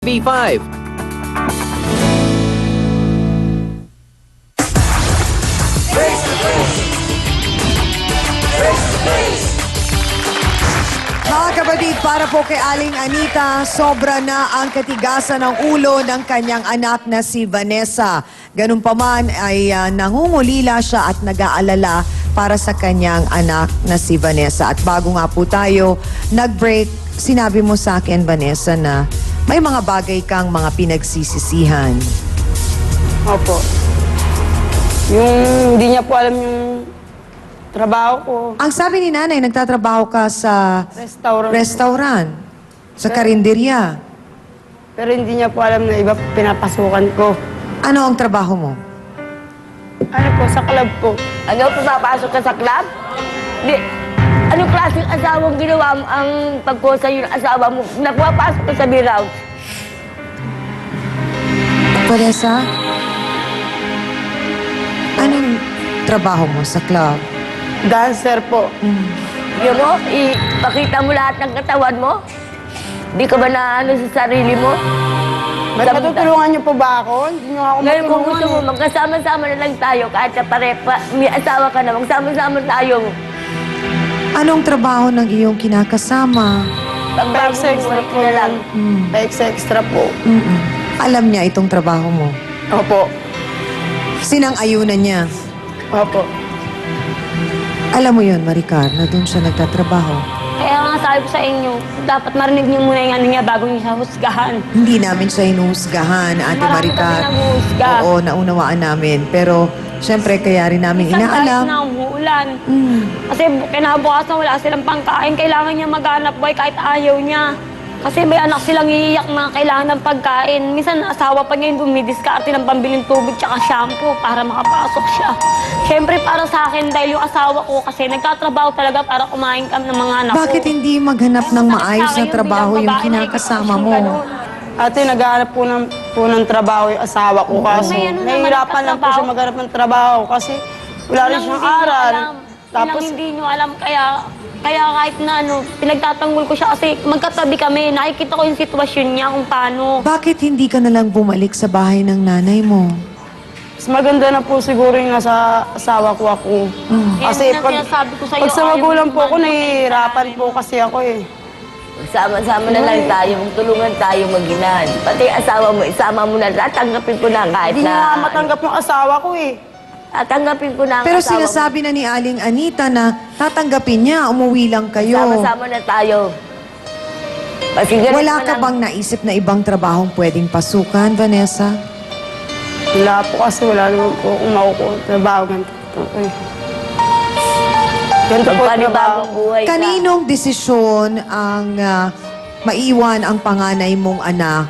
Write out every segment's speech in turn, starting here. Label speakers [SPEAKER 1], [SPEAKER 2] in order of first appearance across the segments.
[SPEAKER 1] B5.
[SPEAKER 2] Mga kapatid, para po kay Aling Anita, sobra na ang katigasan ng ulo ng kanyang anak na si Vanessa. Ganun pa man ay nangungulila siya at nag-aalala para sa kanyang anak na si Vanessa. At bago nga po tayo nag-break, sinabi mo sa akin, Vanessa, na may mga bagay kang mga pinagsisisihan.
[SPEAKER 3] Opo. Yung hindi niya po alam yung trabaho ko.
[SPEAKER 2] Ang sabi ni nanay, nagtatrabaho ka sa restaurant, sa karinderya.
[SPEAKER 3] Pero hindi niya po alam na iba pinapasukan ko.
[SPEAKER 2] Ano ang trabaho mo?
[SPEAKER 3] Ano po, sa club po.
[SPEAKER 4] Ano, pumapasok ka sa club? Di, anong klaseng asawang ginawa mo ang pagkusa yung asawa mo na pumapasok ka sa beer house?
[SPEAKER 2] Vanessa? Anong trabaho mo sa club?
[SPEAKER 3] Dancer po.
[SPEAKER 4] Yun mo, ipakita mo lahat ng katawan mo? Di ka ba na ano sa sarili mo?
[SPEAKER 3] Ba't matutulungan niyo po ba ako? Hindi niyo ako
[SPEAKER 4] Ngayon kung
[SPEAKER 3] matulungan
[SPEAKER 4] gusto mo, magkasama-sama na lang tayo kahit sa may asawa ka na, magsama-sama tayo.
[SPEAKER 2] Anong trabaho ng iyong kinakasama?
[SPEAKER 3] Pa-extra po
[SPEAKER 4] na lang.
[SPEAKER 3] Pa-extra po.
[SPEAKER 2] Alam niya itong trabaho mo.
[SPEAKER 3] Opo.
[SPEAKER 2] Sinang-ayunan niya.
[SPEAKER 3] Opo.
[SPEAKER 2] Alam mo yun, Maricar, na doon siya nagtatrabaho.
[SPEAKER 5] Kaya nga sabi ko sa inyo, dapat marinig niyo muna yung ano niya bago niyo siya husgahan.
[SPEAKER 2] Hindi namin siya hinuhusgahan, Ate
[SPEAKER 5] Marami
[SPEAKER 2] Maricar.
[SPEAKER 5] kami nanghuhusga.
[SPEAKER 2] Oo, naunawaan namin. Pero, syempre, kaya rin namin
[SPEAKER 5] Isang kahit
[SPEAKER 2] inaalam.
[SPEAKER 5] na umuulan. Kasi kinabukasan wala silang pangkain, kailangan niya maghanap buhay kahit ayaw niya. Kasi may anak silang iiyak na kailangan ng pagkain. Minsan asawa pa niya yung dumidiskarte ng pambiling tubig tsaka shampoo para makapasok siya. Siyempre para sa akin dahil yung asawa ko kasi nagtatrabaho talaga para kumain kami ng mga anak ko.
[SPEAKER 2] Bakit hindi maghanap ng maayos na trabaho yung kinakasama mo?
[SPEAKER 3] Ate, naghahanap po ng trabaho yung asawa ko. Kaso,
[SPEAKER 5] May ano naman
[SPEAKER 3] nahihirapan lang po siya
[SPEAKER 5] nagtatrabaho.
[SPEAKER 3] maghanap ng trabaho kasi wala rin siyang aral.
[SPEAKER 5] Tapos hindi nyo alam, kaya kahit na ano, pinagtatanggol ko siya kasi magkatabi kami, nakikita ko yung sitwasyon niya kung paano.
[SPEAKER 2] Bakit hindi ka nalang bumalik sa bahay ng nanay mo?
[SPEAKER 3] Mas maganda na po siguro yung nasa asawa ko ako. Kasi
[SPEAKER 5] Yan ang sinasabi ko sa'yo,
[SPEAKER 3] pag sa
[SPEAKER 5] ayaw
[SPEAKER 3] magulang
[SPEAKER 5] mo
[SPEAKER 3] po ako,
[SPEAKER 5] naman
[SPEAKER 3] nahihirapan po kasi ako eh.
[SPEAKER 4] Sama-sama na lang tayo, magtulungan tayo mag-inan. Pati asawa mo, isama mo na, tatanggapin ko na kahit
[SPEAKER 3] Hindi
[SPEAKER 4] na...
[SPEAKER 3] niya nga matanggap yung asawa ko eh.
[SPEAKER 4] Tatanggapin ko na ang
[SPEAKER 2] Pero
[SPEAKER 4] asawa mo.
[SPEAKER 2] sinasabi na ni Aling Anita na tatanggapin niya, umuwi lang kayo.
[SPEAKER 4] Sama-sama na tayo. Kasi ganun
[SPEAKER 2] Wala
[SPEAKER 4] man
[SPEAKER 2] ka
[SPEAKER 4] ang-
[SPEAKER 2] bang naisip na ibang trabahong pwedeng pasukan, Vanessa?
[SPEAKER 3] Wala po kasi wala naman po kung makukuha trabaho ganito. Eh. Ganito po trabaho.
[SPEAKER 4] Panibagong buhay ka.
[SPEAKER 2] Kaninong desisyon ang maiwan ang panganay mong anak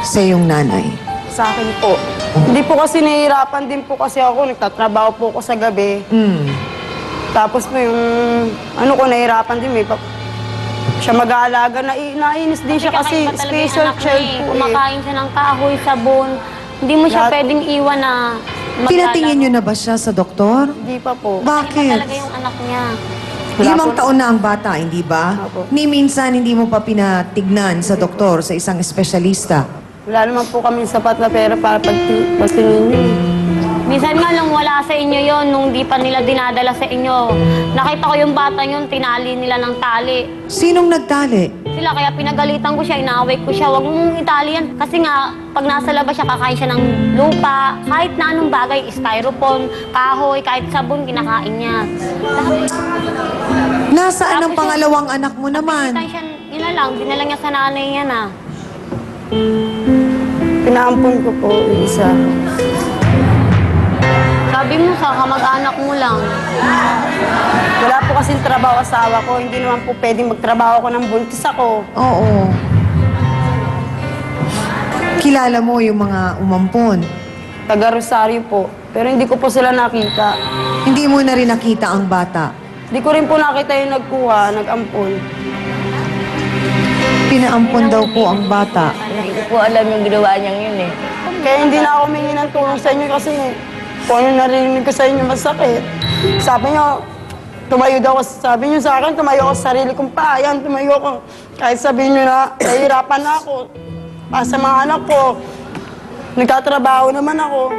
[SPEAKER 2] sa iyong nanay?
[SPEAKER 3] Sa akin po. Hindi po kasi nahihirapan din po kasi ako. Nagtatrabaho po ako sa gabi. Tapos po yung ano ko nahihirapan din. Siya mag-aalaga. Nainis din siya kasi
[SPEAKER 5] kakaiba talaga yung
[SPEAKER 3] special
[SPEAKER 5] anak
[SPEAKER 3] child
[SPEAKER 5] niya eh.
[SPEAKER 3] po eh.
[SPEAKER 5] Kumakain siya ng kahoy, sabon. Hindi mo siya
[SPEAKER 3] Lahat.
[SPEAKER 5] pwedeng iwan na
[SPEAKER 2] Pinatingin niyo na ba siya sa doktor?
[SPEAKER 3] Hindi pa po.
[SPEAKER 5] Iba
[SPEAKER 2] Bakit?
[SPEAKER 5] talaga yung anak niya.
[SPEAKER 3] Wala
[SPEAKER 2] 5
[SPEAKER 3] po.
[SPEAKER 2] taon na ang bata, hindi ba?
[SPEAKER 3] Opo.
[SPEAKER 2] Ni minsan hindi mo pa pinatignan sa doktor, sa isang espesyalista.
[SPEAKER 3] Wala naman po kami sapat na pera para pagtingin niyo.
[SPEAKER 5] Minsan nga lang wala sa inyo yon nung di pa nila dinadala sa inyo. Nakita ko yung bata yun, tinali nila ng tali.
[SPEAKER 2] Sinong nagtali?
[SPEAKER 5] Sila, kaya pinagalitan ko siya, inaaway ko siya. Huwag mong itali yan. Kasi nga, pag nasa labas siya, kakain siya ng lupa. Kahit na anong bagay, styrofoam, kahoy, kahit sabon, kinakain niya.
[SPEAKER 2] Nasaan ang
[SPEAKER 5] Tapos
[SPEAKER 2] pangalawang anak mo naman?
[SPEAKER 5] Nakita siya, yun na lang, dinala niya sa nanay niya na.
[SPEAKER 3] Pinaampun ko po yung isa.
[SPEAKER 5] Sabi mo sa kamag-anak mo lang.
[SPEAKER 3] Wala po kasing trabaho asawa ko. Hindi naman po pwedeng magtrabaho ko ng buntis ako.
[SPEAKER 2] Oo. Kilala mo yung mga umampon.
[SPEAKER 3] Taga Rosario po. Pero hindi ko po sila nakita.
[SPEAKER 2] Hindi mo na rin nakita ang bata.
[SPEAKER 3] Hindi ko rin po nakita yung nagkuha, nag-ampun.
[SPEAKER 2] Pinaampon daw po ang bata.
[SPEAKER 4] Hindi ko po alam yung ginawa niyang yun eh.
[SPEAKER 3] Kaya hindi na ako humingi ng tulong sa inyo kasi kung ano narinig ko sa inyo masakit. Sabi niyo, tumayo daw ako, sabi niyo sa akin, tumayo ako sa sarili kong paa. Yan, tumayo ako. Kahit sabihin niyo na, nahihirapan na ako. para sa mga anak ko. Nagtatrabaho naman ako.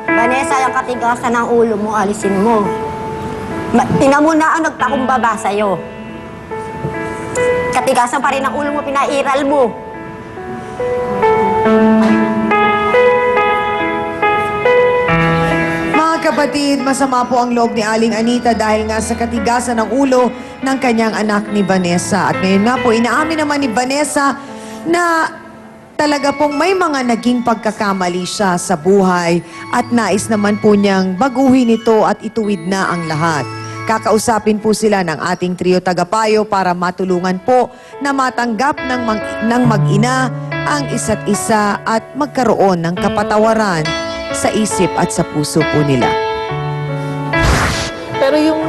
[SPEAKER 1] Vanessa, yung katigasan ng ulo mo, alisin mo. Tingnan mo na ang nagpakumbaba sa'yo. Katigasan pa rin ang ulo mo, pinairal mo.
[SPEAKER 2] Mga kapatid, masama po ang loob ni Aling Anita dahil nga sa katigasan ng ulo ng kanyang anak ni Vanessa. At ngayon nga po, inaamin naman ni Vanessa na talaga pong may mga naging pagkakamali siya sa buhay at nais naman po niyang baguhin ito at ituwid na ang lahat. Kakausapin po sila ng ating trio tagapayo para matulungan po na matanggap ng mag-ina ang isa't isa at magkaroon ng kapatawaran sa isip at sa puso po nila.
[SPEAKER 6] Pero yung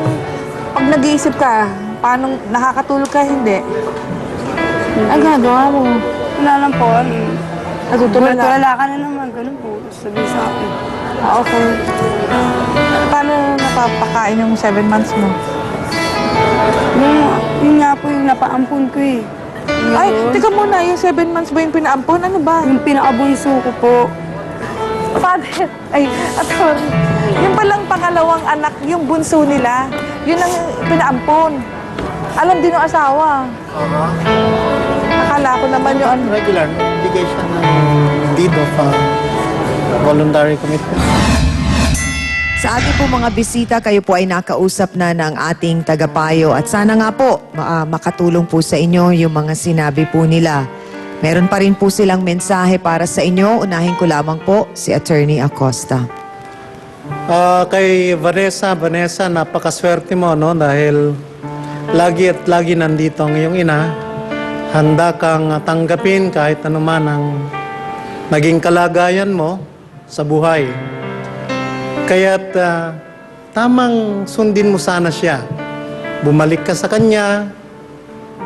[SPEAKER 6] pag nag-iisip ka, paano nakakatulog ka, hindi?
[SPEAKER 3] Ang ginagawa mo? Wala lang po.
[SPEAKER 6] Natutulala.
[SPEAKER 3] Tulala ka na naman. Ganun po. Sabi sa akin.
[SPEAKER 6] Okay. Paano napapakain yung 7 months mo?
[SPEAKER 3] Yun nga po yung napaampun ko eh.
[SPEAKER 6] Ay, teka muna, yung 7 months ba yung pinaampon? Ano ba?
[SPEAKER 3] Yung pinakabunso ko po.
[SPEAKER 6] Father, ay, attorney. Yung palang pangalawang anak, yung bunso nila, yun ang pinaampon. Alam din ng asawa. Akala ko naman yung ano.
[SPEAKER 7] Regular obligation ng deed of voluntary commitment.
[SPEAKER 2] Sa ating po mga bisita, kayo po ay nakausap na ng ating tagapayo at sana nga po makatulong po sa inyo yung mga sinabi po nila. Meron pa rin po silang mensahe para sa inyo. Unahin ko lamang po si Attorney Acosta.
[SPEAKER 7] Kay Vanessa, napakaswerte mo, no? Dahil lagi at lagi nandito ang iyong ina. Handa kang tanggapin kahit anuman ang naging kalagayan mo sa buhay. Kaya't tamang sundin mo sana siya. Bumalik ka sa kanya,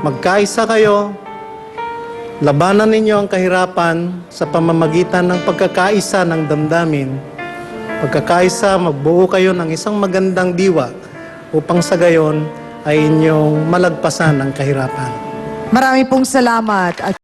[SPEAKER 7] magkaisa kayo, labanan ninyo ang kahirapan sa pamamagitan ng pagkakaisa ng damdamin. Pagkakaisa, magbuo kayo ng isang magandang diwa upang sa gayon ay inyong malagpasan ang kahirapan.
[SPEAKER 2] Marami pong salamat at